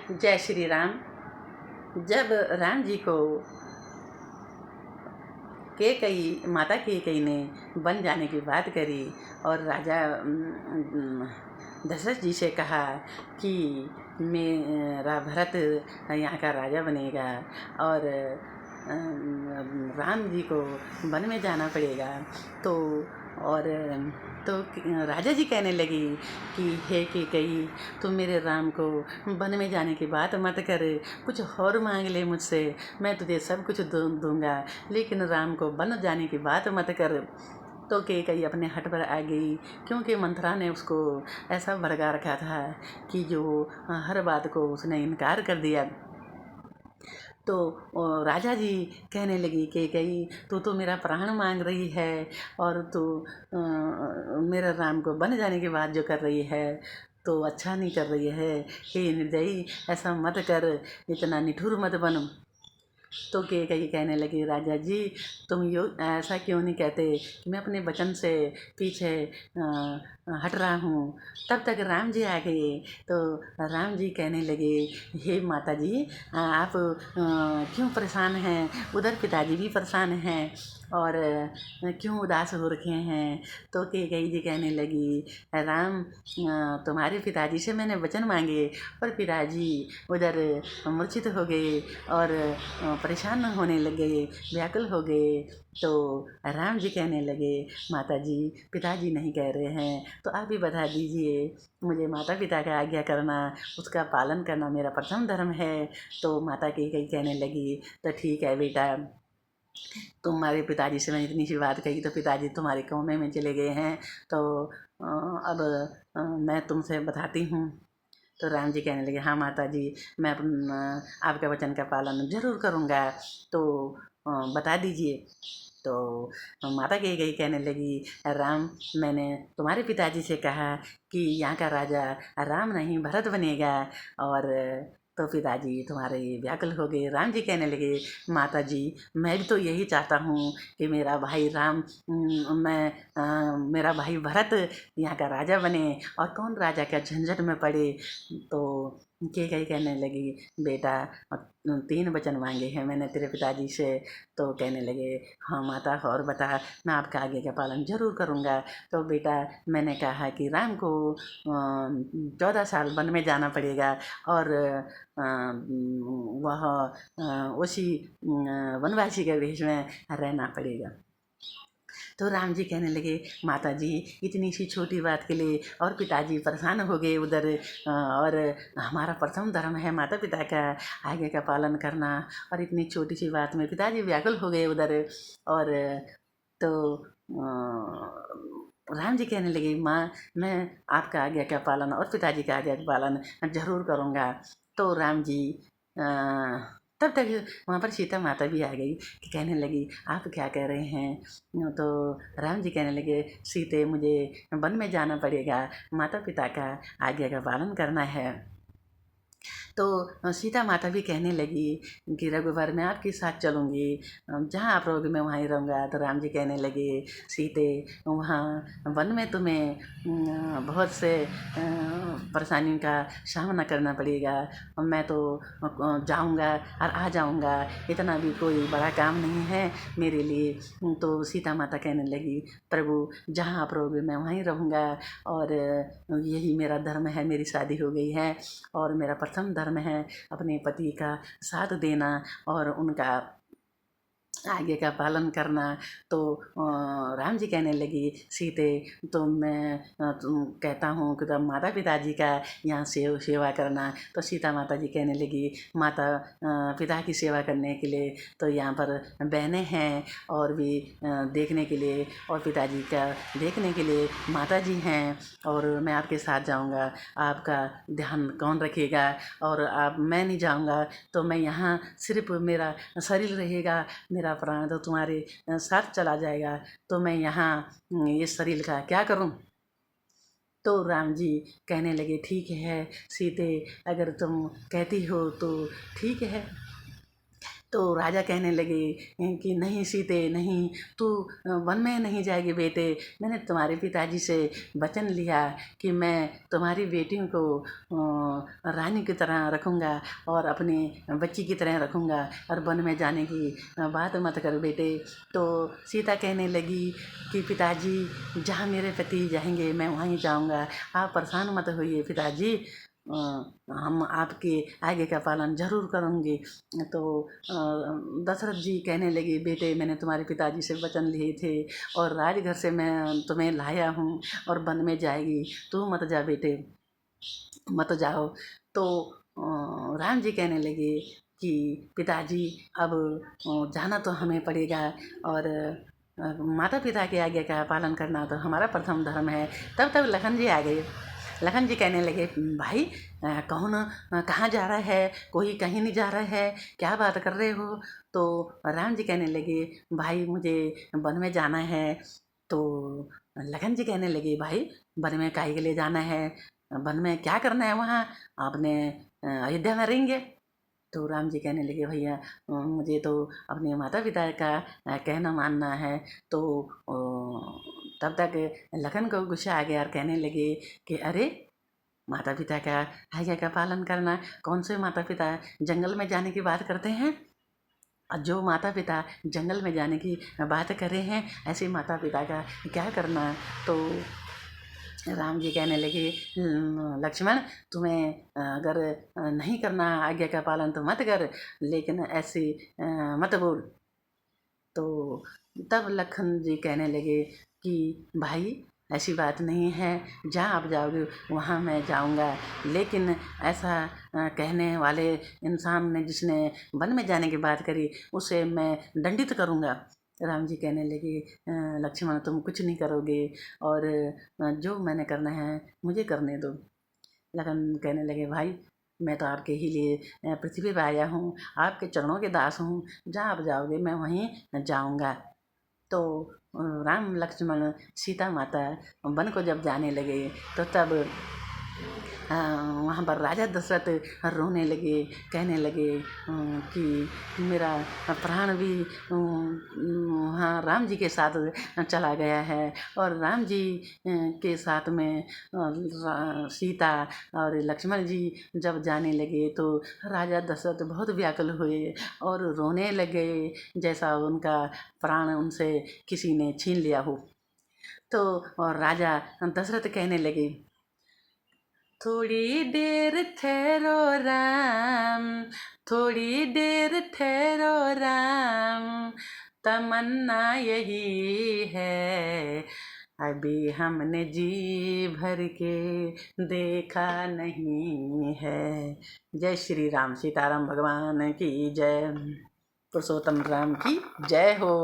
जय श्री राम। जब राम जी को माता केकई ने बन जाने की बात करी और राजा दशरथ जी से कहा कि मेरा भरत यहाँ का राजा बनेगा और राम जी को वन में जाना पड़ेगा, तो राजा जी कहने लगी कि हे केकई, तुम मेरे राम को वन में जाने की बात मत कर, कुछ और मांग ले मुझसे, मैं तुझे सब कुछ दूंगा, लेकिन राम को वन जाने की बात मत कर। तो केकई अपने हट पर आ गई, क्योंकि मंथरा ने उसको ऐसा भड़का रखा था कि जो हर बात को उसने इनकार कर दिया। तो राजा जी कहने लगी केकई, तू तो मेरा प्राण मांग रही है और तू मेरा राम को बन जाने की बात जो कर रही है तो अच्छा नहीं कर रही है। हे निर्दयी, ऐसा मत कर, इतना निठुर मत बन। तो केकई कहने लगी, राजा जी तुम ऐसा क्यों नहीं कहते कि मैं अपने वचन से पीछे हट रहा हूँ। तब तक राम जी आ गए। तो राम जी कहने लगे, हे माता जी, आप क्यों परेशान हैं, उधर पिताजी भी परेशान हैं और क्यों उदास हो रखे हैं। तो केकई जी कहने लगी, राम, तुम्हारे पिताजी से मैंने वचन मांगे और पिताजी उधर मूर्छित हो गए और परेशान होने लगे, व्याकुल हो गए। तो राम जी कहने लगे, माता जी पिताजी नहीं कह रहे हैं तो आप ही बता दीजिए, मुझे माता पिता का आज्ञा करना, उसका पालन करना मेरा प्रथम धर्म है। तो माता केकई कहने लगी, तो ठीक है बेटा, तुम्हारे पिताजी से मैंने इतनी सी बात कही तो पिताजी तुम्हारे कोमे में चले गए हैं, तो अब मैं तुमसे बताती हूँ। तो राम जी कहने लगे, हाँ माता जी, मैं आपके वचन का पालन जरूर करूँगा, तो बता दीजिए। तो माता केकई कहने लगी, राम, मैंने तुम्हारे पिताजी से कहा कि यहाँ का राजा राम नहीं भरत बनेगा और तो पिताजी तुम्हारे व्याकुल हो गए। राम जी कहने लगे, माता जी मैं भी तो यही चाहता हूँ कि मेरा भाई राम मेरा भाई भरत यहाँ का राजा बने और कौन राजा का झंझट में पड़े। तो केकई कहने लगी, बेटा 3 वचन मांगे हैं मैंने तेरे पिताजी से। तो कहने लगे, हाँ माता, और बता, मैं आपका आगे का पालन जरूर करूँगा। तो बेटा, मैंने कहा कि राम को 14 साल वन में जाना पड़ेगा और वह उसी वनवासी के वेश में रहना पड़ेगा। तो राम जी कहने लगे, माता जी इतनी सी छोटी बात के लिए और पिताजी परेशान हो गए उधर, और हमारा प्रथम धर्म है माता पिता का आज्ञा का पालन करना, और इतनी छोटी सी बात में पिताजी व्याकुल हो गए उधर। और तो राम जी कहने लगे, माँ, मैं आपका आज्ञा का पालन और पिताजी का आज्ञा का पालन जरूर करूँगा। तो राम जी तब तक वहाँ पर सीता माता भी आ गई कि कहने लगी, आप क्या कह रहे हैं। तो राम जी कहने लगे, सीते, मुझे वन में जाना पड़ेगा, माता पिता का आज्ञा का पालन करना है। तो सीता माता भी कहने लगी कि रघुवर, मैं आपके साथ चलूँगी, जहाँ आप रहोगे मैं वहीं रहूँगा। तो राम जी कहने लगे, सीते, वहाँ वन में तुम्हें बहुत से परेशानियों का सामना करना पड़ेगा, मैं तो जाऊँगा और आ जाऊँगा, इतना भी कोई बड़ा काम नहीं है मेरे लिए। तो सीता माता कहने लगी, प्रभु, जहाँ आप रहोगे मैं वहीं रहूँगा और यही मेरा धर्म है, मेरी शादी हो गई है और मेरा प्रथम धर्म है अपने पति का साथ देना और उनका आज्ञा का पालन करना। तो राम जी कहने लगी, सीते, तो मैं कहता हूँ कि तब माता पिताजी का यहाँ सेवा करना। तो सीता माता जी कहने लगी, माता पिता की सेवा करने के लिए तो यहाँ पर बहनें हैं और भी देखने के लिए, और पिताजी का देखने के लिए माता जी हैं, और मैं आपके साथ जाऊँगा, आपका ध्यान कौन रखेगा। और आप, मैं नहीं जाऊँगा तो मैं यहाँ सिर्फ मेरा शरीर रहेगा, मेरा प्राण तो तुम्हारे साथ चला जाएगा, तो मैं यहाँ इस शरीर का क्या करूं। तो राम जी कहने लगे, ठीक है सीते, अगर तुम कहती हो तो ठीक है। तो राजा कहने लगे कि नहीं सीते नहीं, तू वन में नहीं जाएगी बेटे। मैंने तुम्हारे पिताजी से वचन लिया कि मैं तुम्हारी बेटियों को रानी की तरह रखूँगा और अपनी बच्ची की तरह रखूँगा, और वन में जाने की बात मत कर बेटे। तो सीता कहने लगी कि पिताजी जहाँ मेरे पति जाएंगे मैं वहाँ ही जाऊँगा, आप परेशान मत होइए पिताजी, हम आपके आगे का पालन जरूर करूँगी। तो दशरथ जी कहने लगे बेटे मैंने तुम्हारे पिताजी से वचन लिए थे और राजघर से मैं तुम्हें लाया हूँ और वन में जाएगी, तू मत जा बेटे, मत जाओ। तो राम जी कहने लगे कि पिताजी अब जाना तो हमें पड़ेगा, और माता पिता के आज्ञा का पालन करना तो हमारा प्रथम धर्म है। तब तक लखन जी आ गए। लखन जी कहने लगे भाई कौन कहाँ जा रहा है, कोई कहीं नहीं जा रहा है, क्या बात कर रहे हो। तो राम जी कहने लगे भाई मुझे वन में जाना है। तो लखन जी कहने लगे भाई वन में काहे के लिए जाना है, वन में क्या करना है, वहाँ आपने अयोध्या में रहेंगे। तो राम जी कहने लगे भैया मुझे तो अपने माता पिता का कहना मानना है। तो तब तक लखन को गुस्सा आ गया और कहने लगे कि अरे माता पिता का आज्ञा का पालन करना, कौन से माता पिता जंगल में जाने की बात करते हैं, और जो माता पिता जंगल में जाने की बात कर रहे हैं ऐसे माता पिता का क्या करना। तो राम जी कहने लगे लक्ष्मण तुम्हें अगर नहीं करना आज्ञा का पालन तो मत कर, लेकिन ऐसी मत बोल। तो तब लखन जी कहने लगे कि भाई ऐसी बात नहीं है, जहाँ आप जाओगे वहाँ मैं जाऊँगा, लेकिन ऐसा कहने वाले इंसान ने जिसने वन में जाने की बात करी उसे मैं दंडित करूँगा। राम जी कहने लगे लक्ष्मण तुम कुछ नहीं करोगे, और जो मैंने करना है मुझे करने दो। लखन कहने लगे भाई मैं तो आपके ही लिए पृथ्वी पर आया हूँ, आपके चरणों के दास हूँ, जहाँ आप जाओगे मैं वहीं जाऊँगा। तो राम लक्ष्मण सीता माता वन को जब जाने लगे तो तब वहाँ पर राजा दशरथ रोने लगे, कहने लगे कि मेरा प्राण भी वहाँ राम जी के साथ चला गया है, और राम जी के साथ में सीता और लक्ष्मण जी जब जाने लगे तो राजा दशरथ बहुत व्याकुल हुए और रोने लगे जैसा उनका प्राण उनसे किसी ने छीन लिया हो। तो और राजा दशरथ कहने लगे थोड़ी देर ठहरो राम, थोड़ी देर ठहरो राम, तमन्ना यही है अभी हमने जी भर के देखा नहीं है। जय श्री राम, सीताराम भगवान की जय, पुरुषोत्तम राम की जय हो।